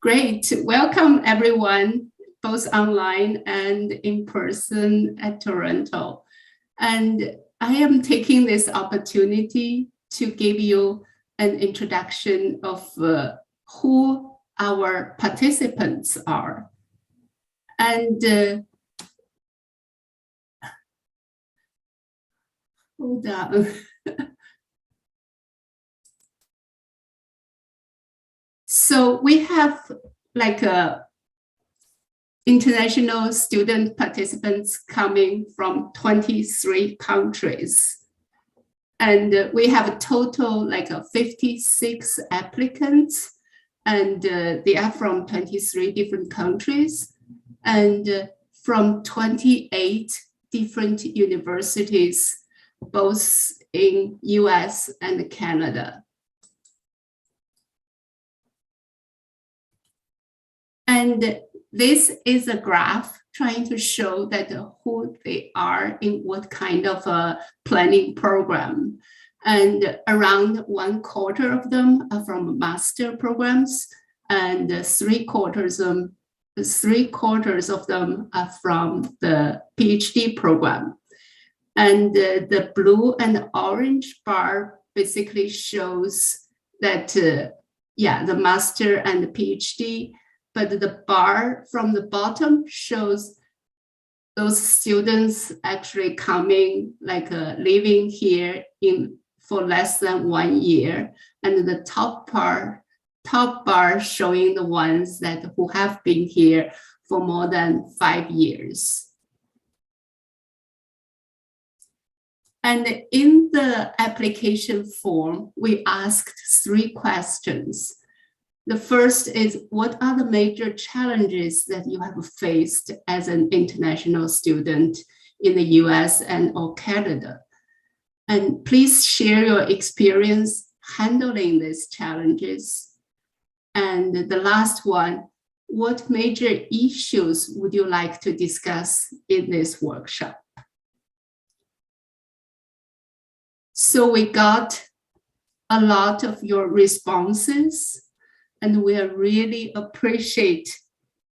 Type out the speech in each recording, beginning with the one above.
Great. Welcome, everyone, both online and in person at Toronto. And I am taking this opportunity to give you an introduction of who our participants are. And hold on. So we have like international student participants coming from 23 countries. And we have a total like 56 applicants, and they are from 23 different countries and from 28 different universities, both in US and Canada. And this is a graph trying to show that who they are in what kind of a planning program. And around 1/4 of them are from master programs, and 3/4 of them are from the PhD program. And the blue and orange bar basically shows that, the master and the PhD. But the bar from the bottom shows those students actually coming, like living here for less than 1 year, and the top bar showing the ones who have been here for more than 5 years. And in the application form, we asked 3 questions. The first is, what are the major challenges that you have faced as an international student in the US and or Canada? And please share your experience handling these challenges. And the last one, what major issues would you like to discuss in this workshop? So we got a lot of your responses, and we really appreciate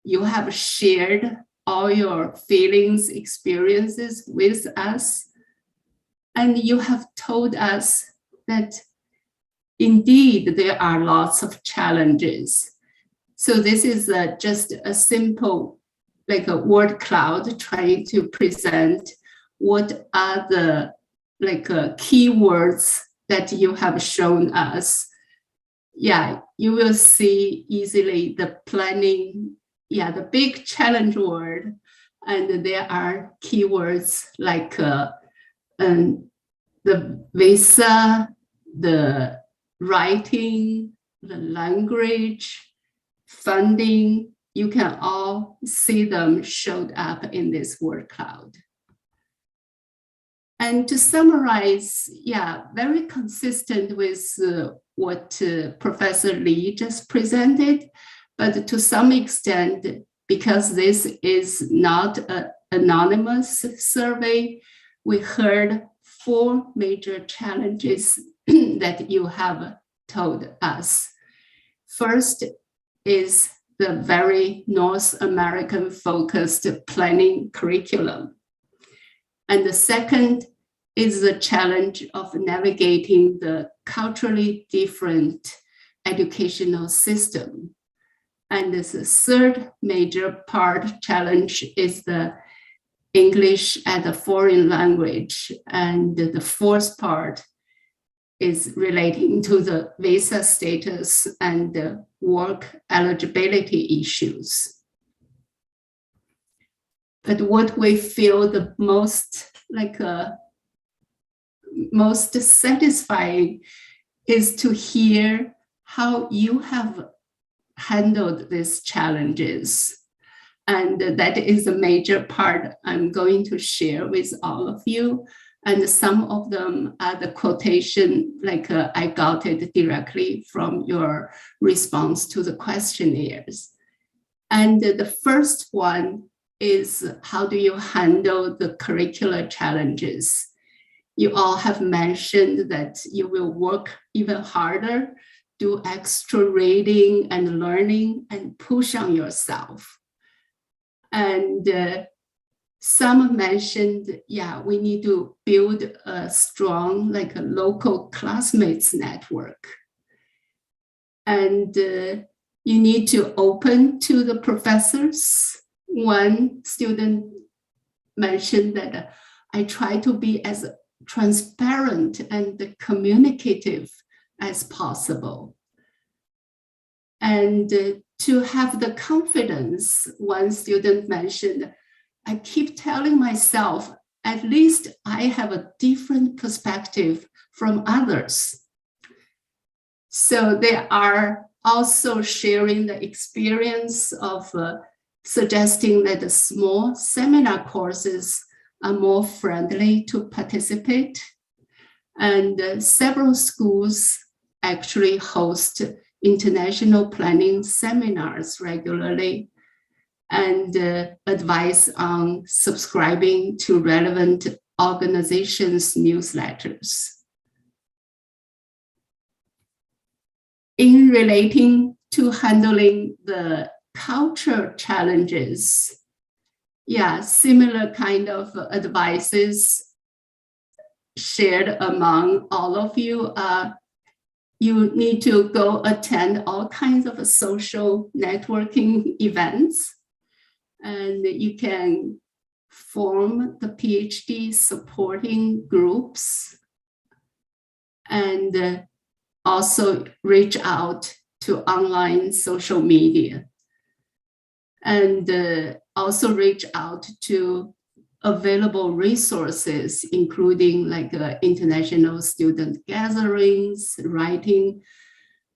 you have shared all your feelings, experiences with us. And you have told us that indeed there are lots of challenges. So this is just a simple, like a word cloud trying to present what are the keywords that you have shown us. You will see easily the planning, the big challenge word. And there are keywords like the visa, the writing, the language, funding. You can all see them showed up in this word cloud. And to summarize, very consistent with what Professor Lee just presented, but to some extent, because this is not an anonymous survey, we heard 4 major challenges that you have told us. First is the very North American focused planning curriculum. And the second is the challenge of navigating the culturally different educational system. And the third major challenge is the English as a foreign language. And the fourth part is relating to the visa status and the work eligibility issues. But what we feel the most satisfying is to hear how you have handled these challenges. And that is a major part I'm going to share with all of you. And some of them are the quotation, I got it directly from your response to the questionnaires. And the first one is, how do you handle the curricular challenges? You all have mentioned that you will work even harder do extra reading and learning and push on yourself. And some mentioned, yeah, we need to build a strong, like a local classmates network. And you need to open to the professors. One student mentioned that I try to be as transparent and communicative as possible. And to have the confidence, one student mentioned, I keep telling myself, at least I have a different perspective from others. So they are also sharing the experience of suggesting that the small seminar courses are more friendly to participate. And several schools actually host international planning seminars regularly, and advice on subscribing to relevant organizations' newsletters. In relating to handling the culture challenges, yeah, similar kind of advices shared among all of you. You need to go attend all kinds of social networking events, and you can form the PhD supporting groups, and also reach out to online social media, and also reach out to available resources, including like international student gatherings, writing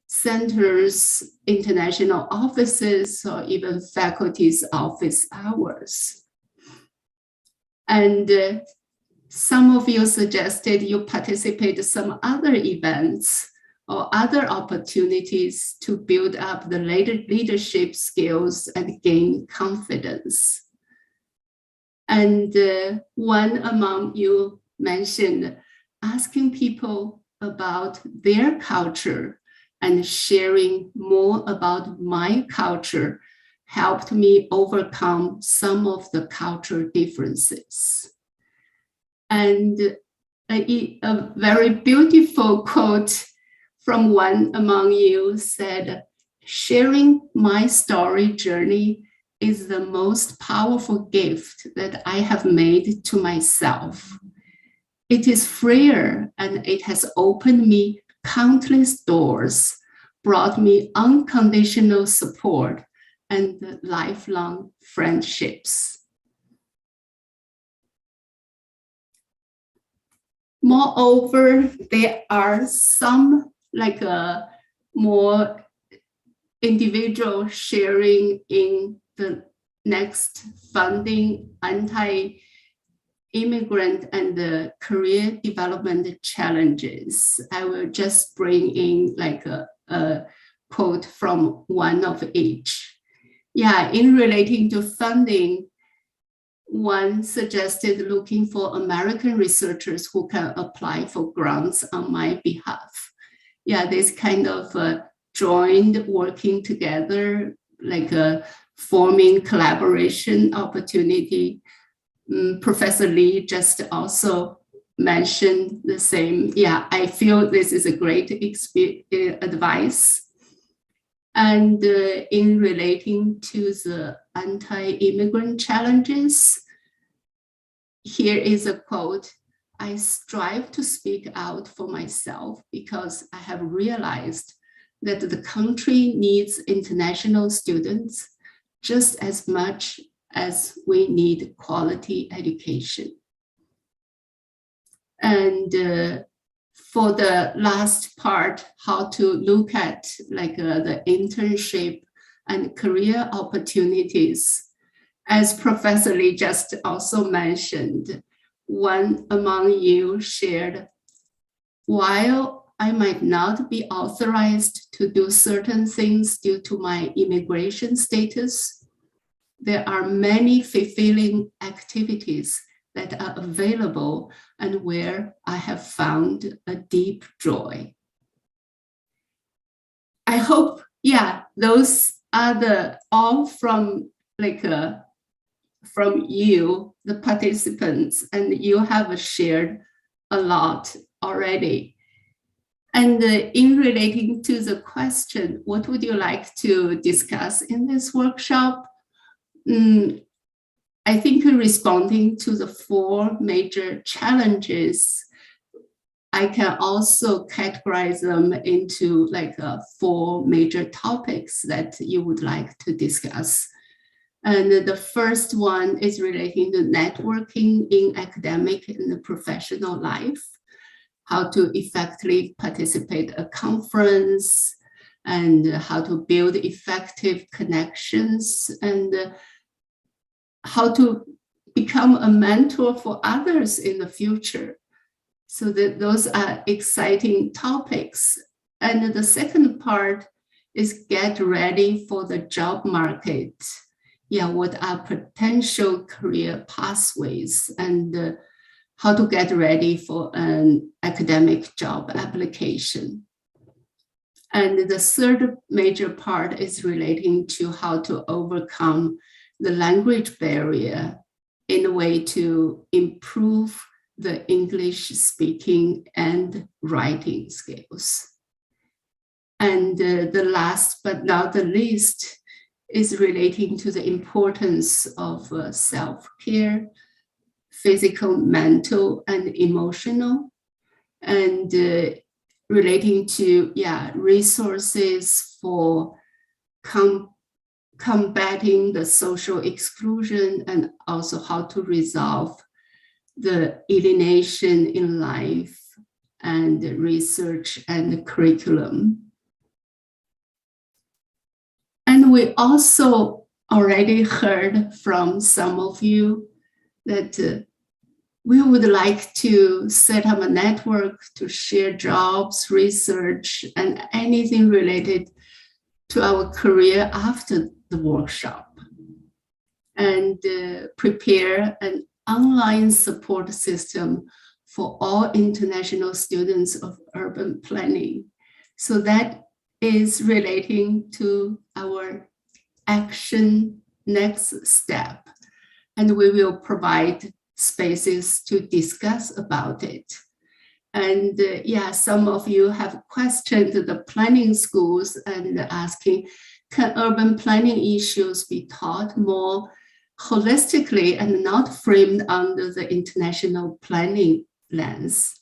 centers, international offices, or even faculty's office hours. And some of you suggested you participate in some other events or other opportunities to build up the leadership skills and gain confidence. And one among you mentioned asking people about their culture and sharing more about my culture helped me overcome some of the cultural differences. And a very beautiful quote from one among you said, sharing my story journey is the most powerful gift that I have made to myself. It is freer, and it has opened me countless doors, brought me unconditional support and lifelong friendships. Moreover, there are some like a more individual sharing in the next funding anti-immigrant and the career development challenges. I will just bring in like a quote from one of each. Yeah, in relating to funding, one suggested looking for American researchers who can apply for grants on my behalf. Yeah, this kind of joined working together, like forming collaboration opportunity. Professor Lee just also mentioned the same. Yeah, I feel this is a great advice. And in relating to the anti-immigrant challenges, here is a quote. I strive to speak out for myself because I have realized that the country needs international students just as much as we need quality education. And for the last part, how to look at like the internship and career opportunities. As Professor Lee just also mentioned, one among you shared, while I might not be authorized to do certain things due to my immigration status, there are many fulfilling activities that are available and where I have found a deep joy. hope, yeah, those are all from from you, the participants, and you have shared a lot already. And in relating to the question, what would you like to discuss in this workshop? I think responding to the 4 major challenges, I can also categorize them into 4 major topics that you would like to discuss. And the first one is relating to networking in academic and professional life, how to effectively participate at a conference, and how to build effective connections, and how to become a mentor for others in the future. So that those are exciting topics. And the second part is get ready for the job market. Yeah, what are potential career pathways, and how to get ready for an academic job application. And the third major part is relating to how to overcome the language barrier in a way to improve the English speaking and writing skills. And the last but not the least is relating to the importance of self-care, physical, mental, and emotional, and relating to resources for combating the social exclusion, and also how to resolve the alienation in life, and research and curriculum. And we also already heard from some of you that we would like to set up a network to share jobs, research, and anything related to our career after the workshop, and prepare an online support system for all international students of urban planning. So that is relating to our action next step. And we will provide spaces to discuss about it. And some of you have questioned the planning schools and asking, can urban planning issues be taught more holistically and not framed under the international planning lens?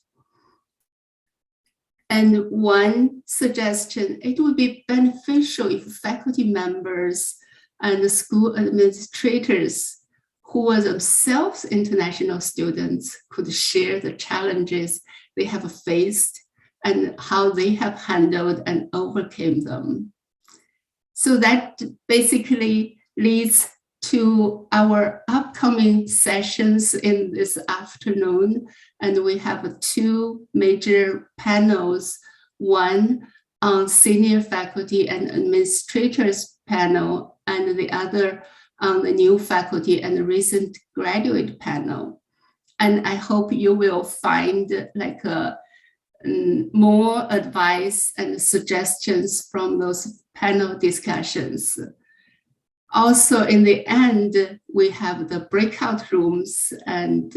And one suggestion, it would be beneficial if faculty members and the school administrators who were themselves international students could share the challenges they have faced and how they have handled and overcame them. So that basically leads to our upcoming sessions in this afternoon. And we have 2 major panels, one on senior faculty and administrators panel, and the other on the new faculty and recent graduate panel. And I hope you will find more advice and suggestions from those panel discussions. Also, in the end, we have the breakout rooms, and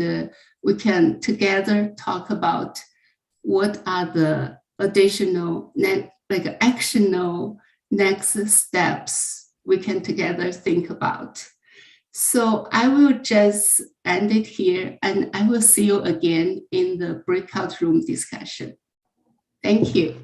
we can together talk about what are the additional, actionable next steps we can together think about. So I will just end it here, and I will see you again in the breakout room discussion. Thank you.